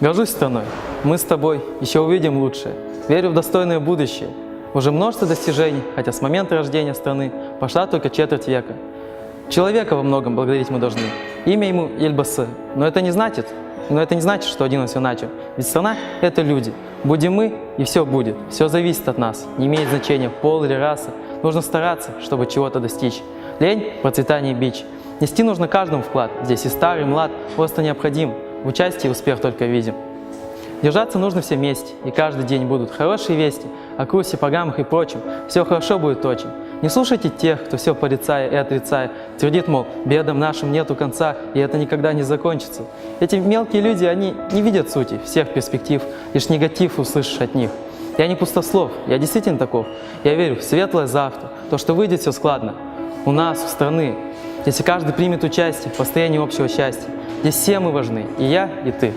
Горжусь страной. Мы с тобой еще увидим лучшее. Верю в достойное будущее. Уже множество достижений, хотя с момента рождения страны пошла только четверть века. Человека во многом благодарить мы должны. Имя ему Ельбасы. Но это не значит, что один он все начал. Ведь страна – это люди. Будем мы, и все будет. Все зависит от нас. Не имеет значения пол или раса. Нужно стараться, чтобы чего-то достичь. Лень – процветание и бич. Нести нужно каждому вклад. Здесь и старый, и млад просто необходим. В участии успех только видим. Держаться нужно все вместе, и каждый день будут хорошие вести о курсе, программах и прочем. Все хорошо будет очень. Не слушайте тех, кто все порицая и отрицая, твердит, мол, бедам нашим нету конца, и это никогда не закончится. Эти мелкие люди, они не видят сути всех перспектив, лишь негатив услышишь от них. Я не пустослов, я действительно таков. Я верю в светлое завтра, то, что выйдет все складно. У нас, в страны, если каждый примет участие в построении общего счастья, здесь все мы важны, и я, и ты.